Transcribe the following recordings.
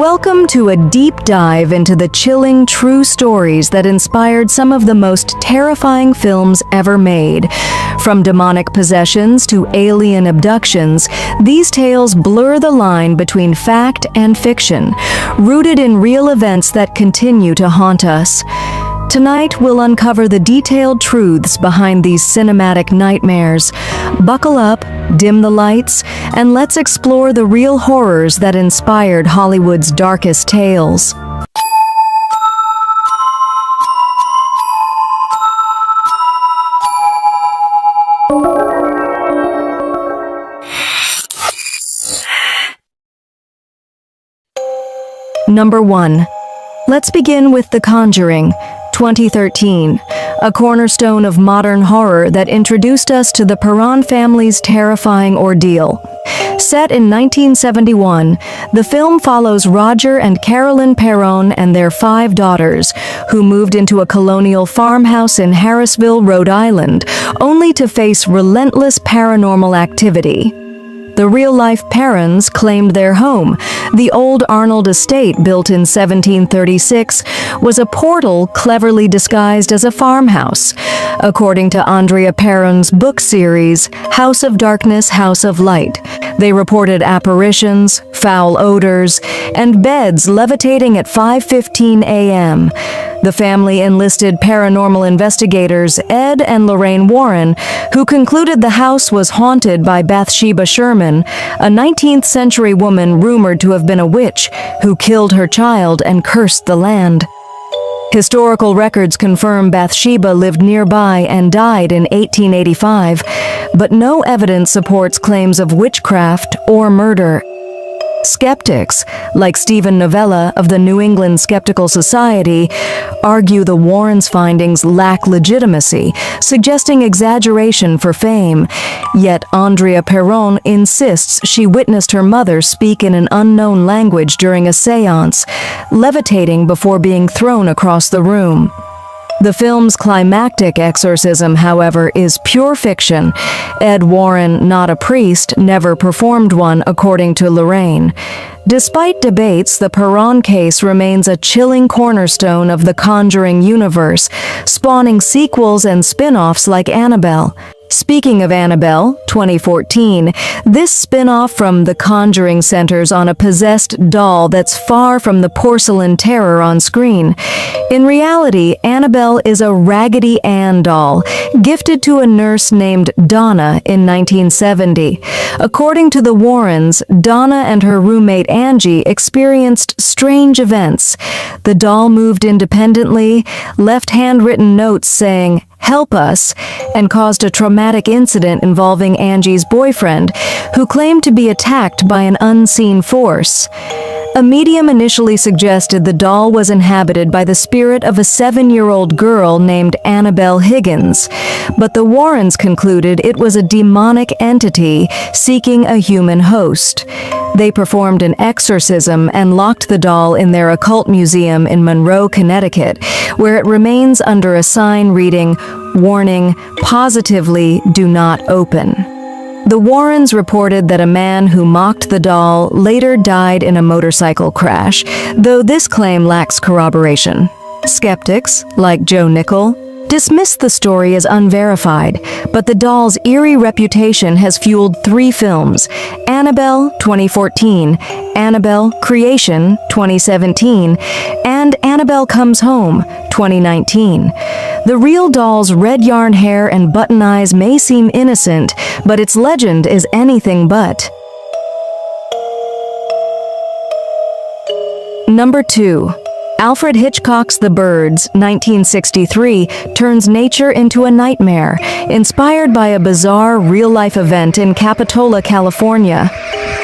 Welcome to a deep dive into the chilling true stories that inspired some of the most terrifying films ever made. From demonic possessions to alien abductions, these tales blur the line between fact and fiction, rooted in real events that continue to haunt us. Tonight, we'll uncover the detailed truths behind these cinematic nightmares. Buckle up, dim the lights, and let's explore the real horrors that inspired Hollywood's darkest tales. Number 1. Let's begin with The Conjuring, 2013, a cornerstone of modern horror that introduced us to the Perron family's terrifying ordeal. Set in 1971, the film follows Roger and Carolyn Perron and their 5 daughters, who moved into a colonial farmhouse in Harrisville, Rhode Island, only to face relentless paranormal activity. The real-life Perrons claimed their home. The old Arnold estate, built in 1736, was a portal cleverly disguised as a farmhouse. According to Andrea Perron's book series, House of Darkness, House of Light, they reported apparitions, foul odors, and beds levitating at 5:15 a.m. The family enlisted paranormal investigators Ed and Lorraine Warren, who concluded the house was haunted by Bathsheba Sherman, a 19th century woman rumored to have been a witch who killed her child and cursed the land. Historical records confirm Bathsheba lived nearby and died in 1885, but no evidence supports claims of witchcraft or murder. Skeptics, like Stephen Novella of the New England Skeptical Society, argue the Warrens' findings lack legitimacy, suggesting exaggeration for fame. Yet Andrea Perron insists she witnessed her mother speak in an unknown language during a séance, levitating before being thrown across the room. The film's climactic exorcism, however, is pure fiction. Ed Warren, not a priest, never performed one, according to Lorraine. Despite debates, the Perron case remains a chilling cornerstone of the Conjuring universe, spawning sequels and spin-offs like Annabelle. Speaking of Annabelle, 2014, this spin-off from The Conjuring centers on a possessed doll that's far from the porcelain terror on screen. In reality, Annabelle is a Raggedy Ann doll, gifted to a nurse named Donna in 1970. According to the Warrens, Donna and her roommate Angie experienced strange events. The doll moved independently, left handwritten notes saying, "Help us," and caused a traumatic incident involving Angie's boyfriend, who claimed to be attacked by an unseen force. A medium initially suggested the doll was inhabited by the spirit of a 7-year-old girl named Annabelle Higgins, but the Warrens concluded it was a demonic entity seeking a human host. They performed an exorcism and locked the doll in their occult museum in Monroe, Connecticut, where it remains under a sign reading, "Warning, positively do not open." The Warrens reported that a man who mocked the doll later died in a motorcycle crash, though this claim lacks corroboration. Skeptics, like Joe Nickel, dismissed the story as unverified, but the doll's eerie reputation has fueled 3 films: Annabelle, 2014, Annabelle Creation, 2017, and Annabelle Comes Home, 2019. The real doll's red yarn hair and button eyes may seem innocent, but its legend is anything but. Number 2. Alfred Hitchcock's The Birds, 1963, turns nature into a nightmare, inspired by a bizarre real-life event in Capitola, California.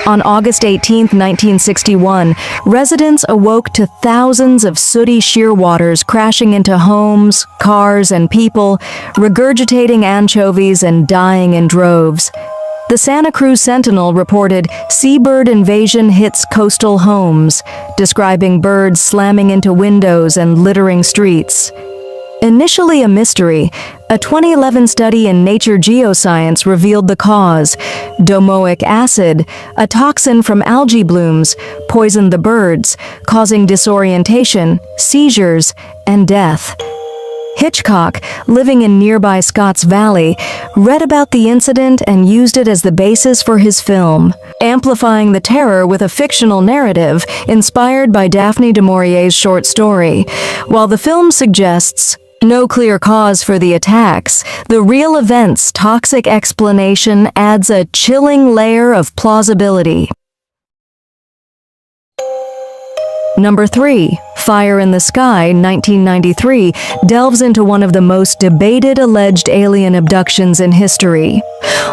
On August 18, 1961, residents awoke to thousands of sooty shearwaters crashing into homes, cars, and people, regurgitating anchovies and dying in droves. The Santa Cruz Sentinel reported, "Seabird invasion hits coastal homes," describing birds slamming into windows and littering streets. Initially a mystery, a 2011 study in Nature Geoscience revealed the cause. Domoic acid, a toxin from algae blooms, poisoned the birds, causing disorientation, seizures, and death. Hitchcock, living in nearby Scotts Valley, read about the incident and used it as the basis for his film, amplifying the terror with a fictional narrative inspired by Daphne du Maurier's short story. While the film suggests no clear cause for the attacks, the real event's toxic explanation adds a chilling layer of plausibility. Number 3. Fire in the Sky, 1993, delves into one of the most debated alleged alien abductions in history.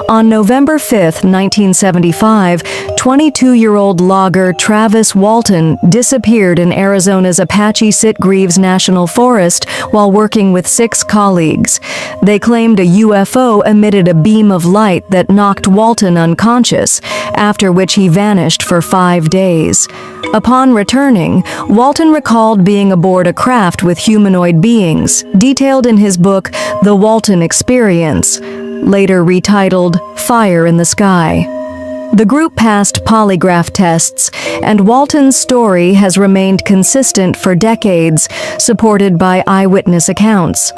On November 5, 1975, 22-year-old logger Travis Walton disappeared in Arizona's Apache Sitgreaves National Forest while working with 6 colleagues. They claimed a UFO emitted a beam of light that knocked Walton unconscious, after which he vanished for 5 days. Upon returning, Walton recalled being aboard a craft with humanoid beings, detailed in his book The Walton Experience, later retitled Fire in the Sky. The group passed polygraph tests, and Walton's story has remained consistent for decades, supported by eyewitness accounts.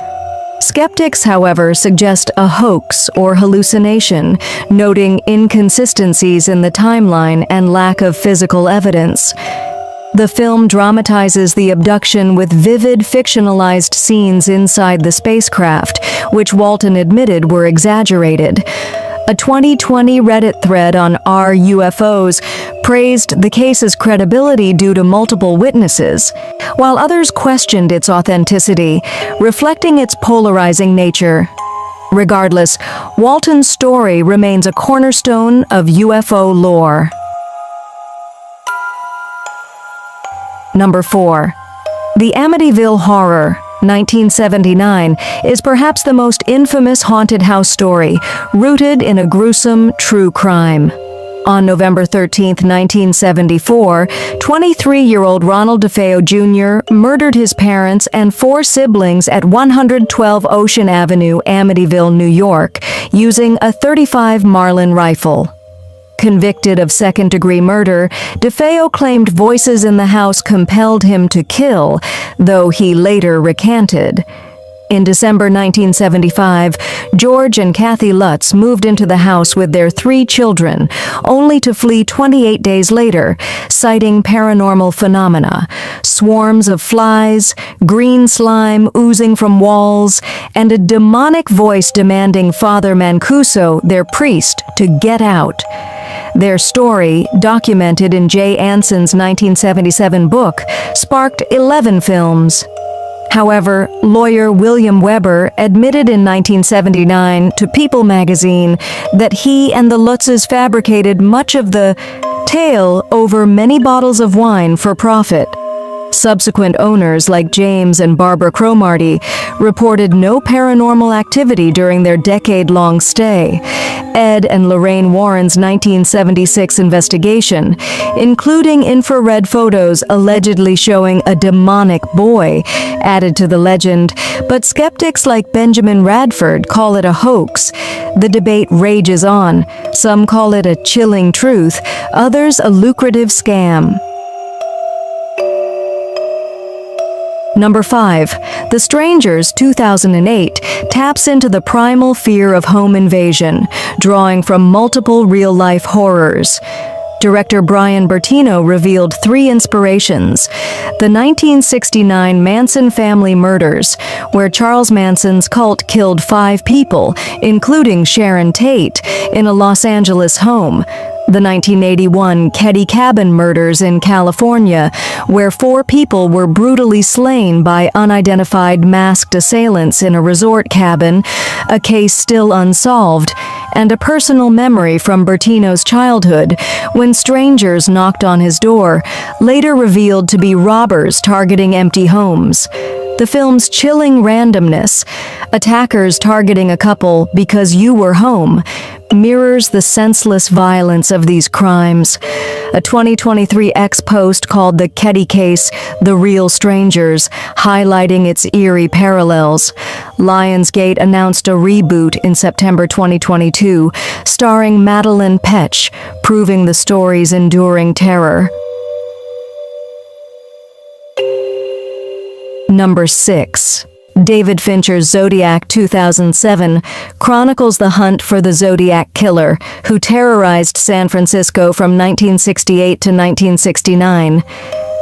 Skeptics, however, suggest a hoax or hallucination, noting inconsistencies in the timeline and lack of physical evidence. The film dramatizes the abduction with vivid fictionalized scenes inside the spacecraft, which Walton admitted were exaggerated. A 2020 Reddit thread on Are UFOs praised the case's credibility due to multiple witnesses, while others questioned its authenticity, reflecting its polarizing nature. Regardless, Walton's story remains a cornerstone of UFO lore. Number 4. The Amityville Horror, 1979, is perhaps the most infamous haunted house story, rooted in a gruesome true crime. On November 13, 1974, 23-year-old Ronald DeFeo Jr. murdered his parents and 4 siblings at 112 Ocean Avenue, Amityville, New York, using a .35 Marlin rifle. Convicted of second-degree murder, DeFeo claimed voices in the house compelled him to kill, though he later recanted. In December 1975, George and Kathy Lutz moved into the house with their 3 children, only to flee 28 days later, citing paranormal phenomena, swarms of flies, green slime oozing from walls, and a demonic voice demanding Father Mancuso, their priest, to get out. Their story, documented in Jay Anson's 1977 book, sparked 11 films. However, lawyer William Weber admitted in 1979 to People magazine that he and the Lutzes fabricated much of the tale over many bottles of wine for profit. Subsequent owners like James and Barbara Cromartie reported no paranormal activity during their decade-long stay. Ed and Lorraine Warren's 1976 investigation, including infrared photos allegedly showing a demonic boy, added to the legend, but skeptics like Benjamin Radford call it a hoax. The debate rages on. Some call it a chilling truth, others a lucrative scam. Number 5. The Strangers, 2008, taps into the primal fear of home invasion, drawing from multiple real-life horrors. Director Brian Bertino revealed 3 inspirations. The 1969 Manson family murders, where Charles Manson's cult killed 5 people, including Sharon Tate, in a Los Angeles home. The 1981 Ketty Cabin murders in California, where 4 people were brutally slain by unidentified masked assailants in a resort cabin, a case still unsolved, and a personal memory from Bertino's childhood, when strangers knocked on his door, later revealed to be robbers targeting empty homes. The film's chilling randomness, attackers targeting a couple because you were home, mirrors the senseless violence of these crimes. A 2023 ex-post called the Ketty case The Real Strangers, highlighting its eerie parallels. Lionsgate announced a reboot in September 2022, starring Madeline Petch, proving the story's enduring terror. Number 6. David Fincher's Zodiac 2007 chronicles the hunt for the Zodiac Killer, who terrorized San Francisco from 1968 to 1969.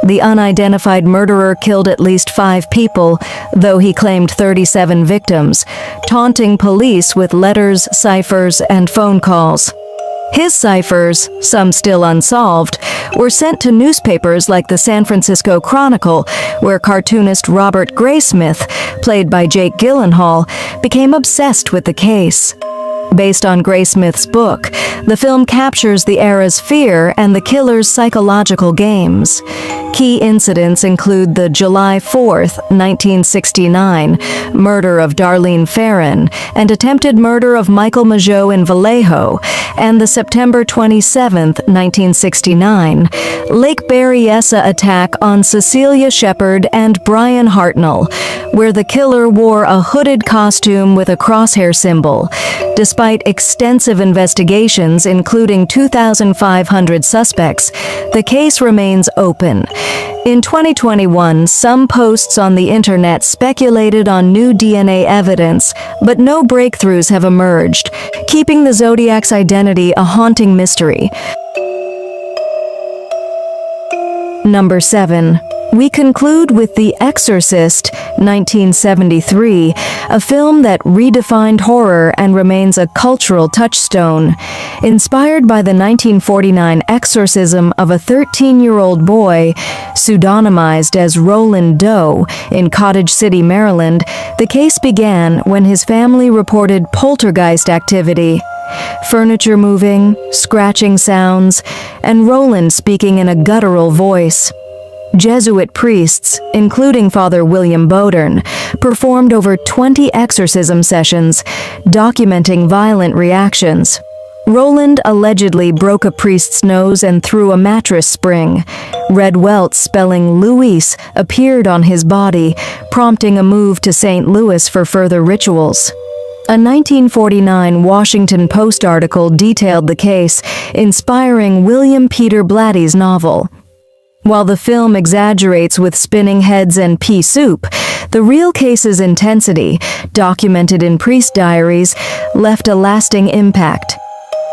The unidentified murderer killed at least 5 people, though he claimed 37 victims, taunting police with letters, ciphers, and phone calls. His ciphers, some still unsolved, were sent to newspapers like the San Francisco Chronicle, where cartoonist Robert Graysmith, played by Jake Gyllenhaal, became obsessed with the case. Based on Graysmith's book, the film captures the era's fear and the killer's psychological games. Key incidents include the July 4, 1969, murder of Darlene Ferrin and attempted murder of Michael Mageau in Vallejo, and the September 27, 1969, Lake Berryessa attack on Cecilia Shepard and Brian Hartnell, where the killer wore a hooded costume with a crosshair symbol. Despite extensive investigations, including 2,500 suspects, the case remains open. In 2021, some posts on the internet speculated on new DNA evidence, but no breakthroughs have emerged, keeping the Zodiac's identity a haunting mystery. Number 7. We conclude with The Exorcist, 1973, a film that redefined horror and remains a cultural touchstone. Inspired by the 1949 exorcism of a 13-year-old boy, pseudonymized as Roland Doe, in Cottage City, Maryland, the case began when his family reported poltergeist activity. Furniture moving, scratching sounds, and Roland speaking in a guttural voice. Jesuit priests, including Father William Bowdern, performed over 20 exorcism sessions, documenting violent reactions. Roland allegedly broke a priest's nose and threw a mattress spring. Red welts spelling Luis appeared on his body, prompting a move to St. Louis for further rituals. A 1949 Washington Post article detailed the case, inspiring William Peter Blatty's novel. While the film exaggerates with spinning heads and pea soup, the real case's intensity, documented in priest diaries, left a lasting impact.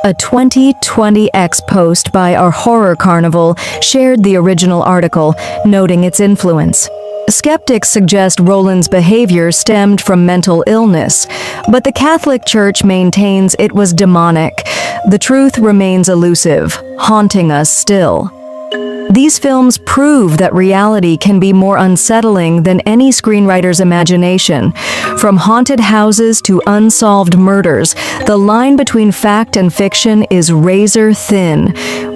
A 2020 ex-post by Our Horror Carnival shared the original article, noting its influence. Skeptics suggest Roland's behavior stemmed from mental illness, but the Catholic Church maintains it was demonic. The truth remains elusive, haunting us still. These films prove that reality can be more unsettling than any screenwriter's imagination. From haunted houses to unsolved murders, the line between fact and fiction is razor thin.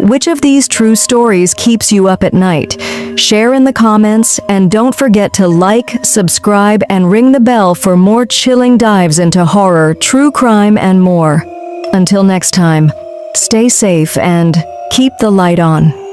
Which of these true stories keeps you up at night? Share in the comments, and don't forget to like, subscribe, and ring the bell for more chilling dives into horror, true crime, and more. Until next time, stay safe and keep the light on.